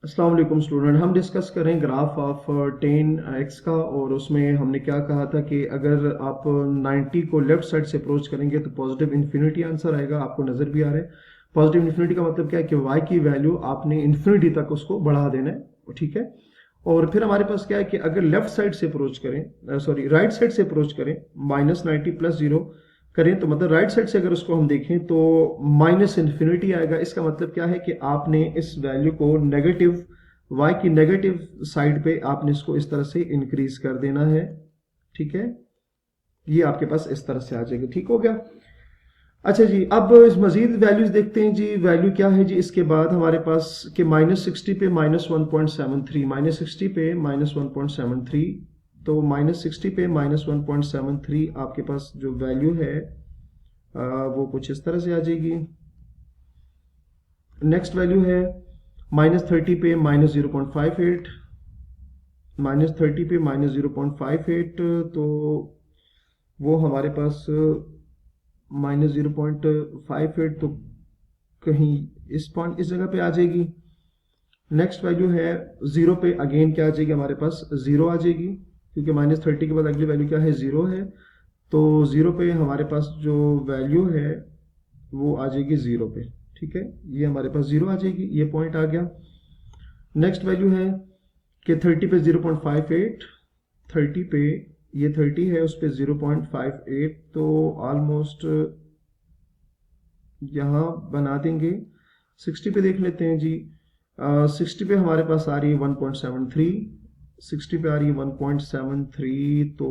अस्सलाम वालेकुम स्टूडेंट। हम डिस्कस करें ग्राफ ऑफ 10x का, और उसमें हमने क्या कहा था कि अगर आप 90 को लेफ्ट साइड से अप्रोच करेंगे तो पॉजिटिव इन्फिनिटी आंसर आएगा। आपको नज़र भी आ रहा है। पॉजिटिव इन्फिनिटी का मतलब क्या है कि y की वैल्यू आपने इन्फिनिटी तक उसको बढ़ा देना है, ठीक है। और फिर हमारे पास क्या है कि अगर लेफ्ट साइड से अप्रोच करें, सॉरी राइट साइड से अप्रोच करें, -90 + 0 करें, तो मतलब राइट साइड से अगर उसको हम देखें तो माइनस इन्फिनिटी आएगा। इसका मतलब क्या है कि आपने इस वैल्यू को नेगेटिव, y की नेगेटिव साइड पे आपने इसको इस तरह से इंक्रीज कर देना है, ठीक है। ये आपके पास इस तरह से आ जाएगा, ठीक हो गया। अच्छा जी, अब इस मजीद वैल्यूज देखते हैं जी। वैल्यू क्या है जी इसके बाद हमारे पास कि -60 पे -1.73, -60 पे -1.73, तो -60 पे -1.73 आपके पास जो वैल्यू है वो कुछ इस तरह से आ जाएगी। नेक्स्ट वैल्यू है -30 पे -0.58, -30 पे -0.58, तो वो हमारे पास -0.58 तो कहीं इस पॉइंट, इस जगह पे आ जाएगी। नेक्स्ट वैल्यू है 0 पे, अगेन क्या आ जाएगी हमारे पास, 0 आ जाएगी, क्योंकि -30 के बाद अगली वैल्यू क्या है, 0 है। तो 0 पे हमारे पास जो वैल्यू है वो आ जाएगी 0 पे, ठीक है। ये हमारे पास 0 आ जाएगी, ये पॉइंट आ गया। नेक्स्ट वैल्यू है कि 30 पे 0.58, 30 पे, ये 30 है, उस पर 0.58, तो ऑलमोस्ट यहाँ बना देंगे। 60 पे देख लेते हैं जी। 60 पे हमारे पास आ रही है 1.73, 60 पे आ रही है 1.73, तो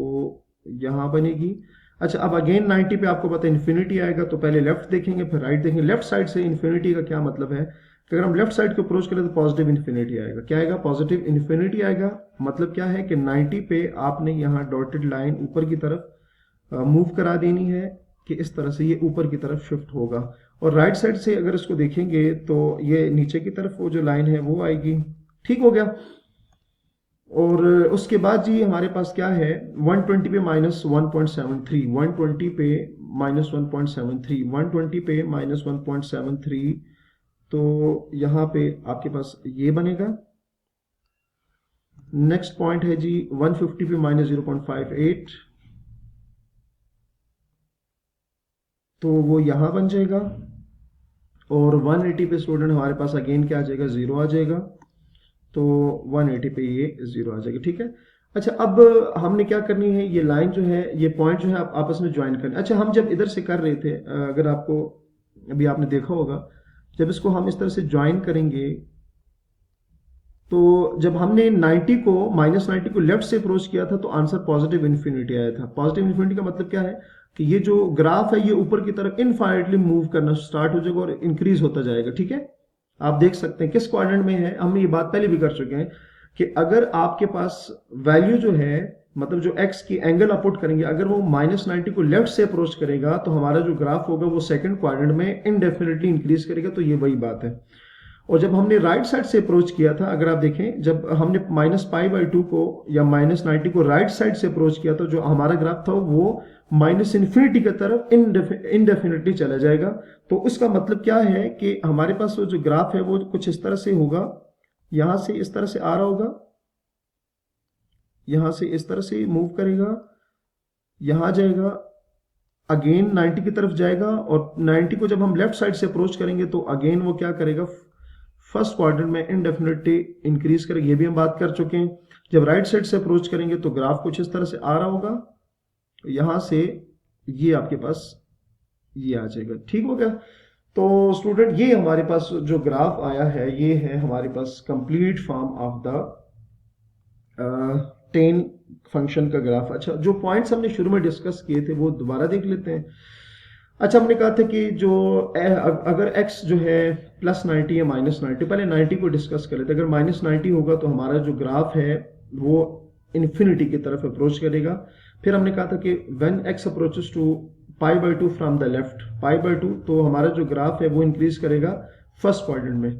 यहाँ बनेगी। अच्छा, अब अगेन 90 पे आपको पता है इन्फिनिटी आएगा, तो पहले लेफ्ट देखेंगे फिर राइट देखेंगे। लेफ्ट साइड से इन्फिनिटी का क्या मतलब है कि अगर हम लेफ्ट साइड को अप्रोच करें तो पॉजिटिव इन्फिनिटी आएगा। क्या आएगा? पॉजिटिव इन्फिनिटी आएगा। मतलब क्या है कि 90 पे आपने यहाँ डॉटेड लाइन ऊपर की तरफ मूव करा देनी है कि इस तरह से ये ऊपर की तरफ शिफ्ट होगा। और राइट साइड से अगर इसको देखेंगे तो ये नीचे की तरफ वो जो लाइन है वो आएगी, ठीक हो गया। और उसके बाद जी हमारे पास क्या है, 120 पे -1.73, 120 पे -1.73, 120 पे -1.73, तो यहाँ पे आपके पास ये बनेगा। नेक्स्ट पॉइंट है जी 150 पे -0.58, तो वो यहाँ बन जाएगा। और 180 पे स्टूडेंट हमारे पास अगेन क्या आ जाएगा, 0 आ जाएगा, तो 180 पे ये 0 आ जाएगा, ठीक है। अच्छा, अब हमने क्या करनी है, ये लाइन जो है, ये पॉइंट जो है आप आपस में ज्वाइन करना। अच्छा, हम जब इधर से कर रहे थे, अगर आपको अभी आपने देखा होगा, जब इसको हम इस तरह से ज्वाइन करेंगे तो जब हमने 90 को -90 को लेफ्ट से अप्रोच किया था तो आंसर पॉजिटिव इन्फिनिटी आया था। पॉजिटिव इन्फिनिटी का मतलब क्या है कि ये जो ग्राफ है ये ऊपर की तरफ इनफाइनाइटली मूव करना स्टार्ट हो जाएगा और इंक्रीज होता जाएगा, ठीक है। आप देख सकते हैं किस क्वाड्रेंट में है, हमने ये बात पहले भी कर चुके हैं कि अगर आपके पास वैल्यू जो है, मतलब जो x की एंगल आप पुट करेंगे, अगर वो -90 को लेफ्ट से अप्रोच करेगा तो हमारा जो ग्राफ होगा वो सेकंड क्वाड्रेंट में इनडेफिनेटली इंक्रीज करेगा, तो ये वही बात है। और जब हमने राइट साइड से अप्रोच किया था, अगर आप देखें, जब हमने -π/2 को या -90 को राइट साइड से अप्रोच किया था, जो हमारा ग्राफ था वो -इन्फिनिटी की तरफ इनडेफिनेटली चला जाएगा। तो उसका मतलब क्या है कि हमारे पास वो जो ग्राफ है वो कुछ इस तरह से होगा, यहां से इस तरह से आ रहा होगा, यहां से इस तरह से मूव करेगा, यहां जाएगा, अगेन 90 की तरफ जाएगा, और 90 को जब हम लेफ्ट साइड से अप्रोच करेंगे तो अगेन वो क्या करेगा, फर्स्ट क्वाड्रेंट में इनडेफिनेटली इंक्रीज करेगा। ये भी हम बात कर चुके हैं। जब राइट साइड से अप्रोच करेंगे तो ग्राफ कुछ इस तरह से आ रहा होगा, यहां से ये आपके पास ये आ जाएगा, ठीक हो गया। तो स्टूडेंट ये हमारे पास जो ग्राफ आया है ये है हमारे पास complete form of the 10 function का ग्राफ। अच्छा, जो पॉइंट्स हमने शुरू में डिस्कस किए थे वो दोबारा देख लेते हैं। अच्छा, हमने कहा था कि जो अगर x जो है +90 या -90, पहले 90 को डिस्कस कर लेते हैं। अगर -90 होगा तो हमारा जो ग्राफ है वो इन्फिनिटी की तरफ अप्रोच करेगा। फिर हमने कहा था कि when x approaches to π/2 from the left, π/2, तो हमारा जो ग्राफ है वो इंक्रीज करेगा फर्स्ट क्वाड्रेंट में।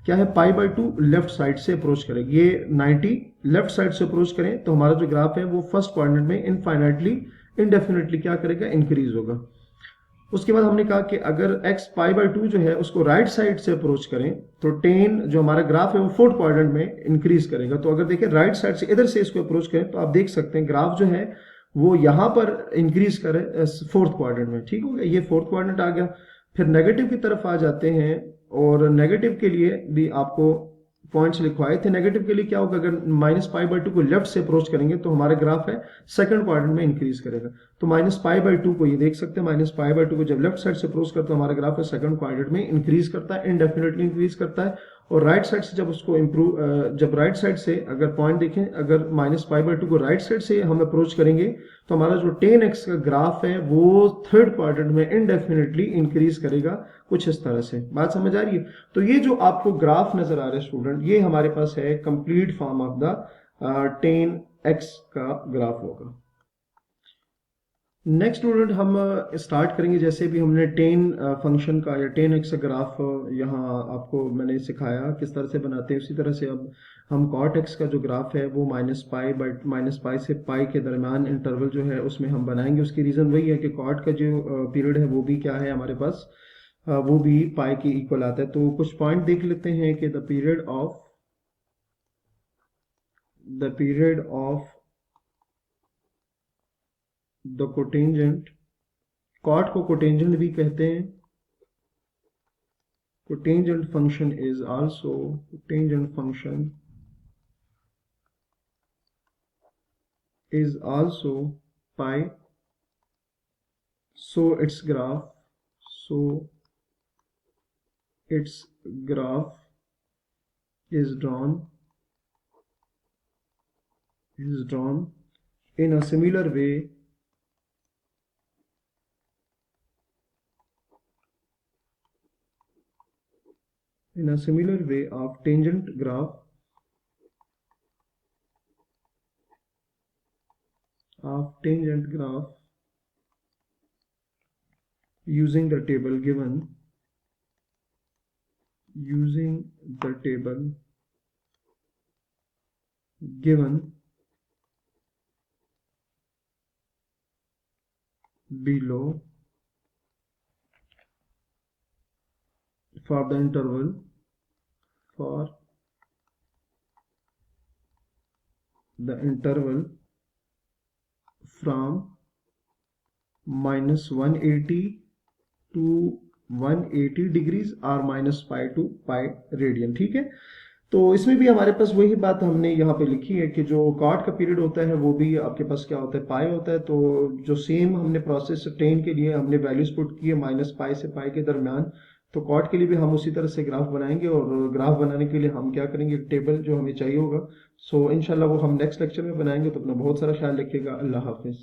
क्या है, π/2 लेफ्ट साइड से अप्रोच करेगा। ये 90 लेफ्ट साइड से अप्रोच करें तो हमारा जो ग्राफ है वो फर्स्ट क्वाड्रेंट में इनफाइनाइटली इनडेफिनेटली क्या करेगा, इंक्रीज होगा। उसके बाद हमने कहा कि अगर x π/2 जो है उसको राइट साइड से अप्रोच करें तो टेन जो हमारा ग्राफ है वो फोर्थ क्वाड्रेंट में इंक्रीज करेगा। तो अगर देखें राइट साइड से इधर से इसको अप्रोच करें तो आप देख सकते हैं ग्राफ जो है वो यहाँ पर इंक्रीज करे फोर्थ क्वाड्रेंट में। ठीक हो गया, ये फोर्थ क्वाड्रेंट आ गया। फिर नेगेटिव की तरफ आ जाते हैं और नेगेटिव के लिए भी आपको पॉइंट्स लिखवाए थे। नेगेटिव के लिए क्या होगा, अगर -π/2 को लेफ्ट से अप्रोच करेंगे तो हमारा ग्राफ है सेकंड क्वाड्रेंट में इंक्रीज करेगा। तो -π/2 को ये देख सकते हैं, -π/2 को जब लेफ्ट साइड से अप्रोच करते हैं हमारा ग्राफ है सेकंड क्वाड्रेंट में इंक्रीज करता है, इनडेफिनेटली इंक्रीज करता है। और राइट साइड से जब उसको इम्प्रूव जब राइट साइड से अगर पॉइंट देखें, अगर -π/2 को राइट साइड से हम अप्रोच करेंगे तो हमारा जो 10x का ग्राफ है वो थर्ड क्वाड्रेंट में इनडेफिनेटली इंक्रीज करेगा, कुछ इस तरह से। बात समझ आ रही है? तो ये जो आपको ग्राफ नजर आ रहा है स्टूडेंट, ये हमारे पास है complete form of the 10x का ग्राफ होगा। नेक्स्ट स्टूडेंट हम स्टार्ट करेंगे, जैसे भी हमने 10 फंक्शन का या 10x का ग्राफ यहाँ आपको मैंने सिखाया किस तरह से बनाते हैं, उसी तरह से अब हम cot x का जो ग्राफ है वो -π से पाई के दरमियान इंटरवल जो है उसमें हम बनाएंगे। उसकी रीज़न वही है कि cot का जो पीरियड है वो भी क्या है हमारे पास, वो भी पाई के इक्वल आता है। तो कुछ पॉइंट देख लेते हैं कि the period of the cotangent, cot को कोटेंजेंट भी कहते हैं। Cotangent function is also pi. so its graph is drawn in a similar way of tangent graph using the table given below for the interval from -180 to 180 degrees और -π to π radian. ठीक है, तो इसमें भी हमारे पास वही बात हमने यहाँ पे लिखी है कि जो कॉट का पीरियड होता है वो भी आपके पास क्या होता है, पाई होता है। तो जो सेम हमने प्रोसेस 10 के लिए हमने वैल्यूज पुट की है -π से π के दरमियान, तो कॉट के लिए भी हम उसी तरह से ग्राफ बनाएंगे। और ग्राफ बनाने के लिए हम क्या करेंगे, एक टेबल जो हमें चाहिए होगा। सो इंशाल्लाह वो हम नेक्स्ट लेक्चर में बनाएंगे। तो अपना बहुत सारा ख्याल रखिएगा। अल्लाह हाफिज।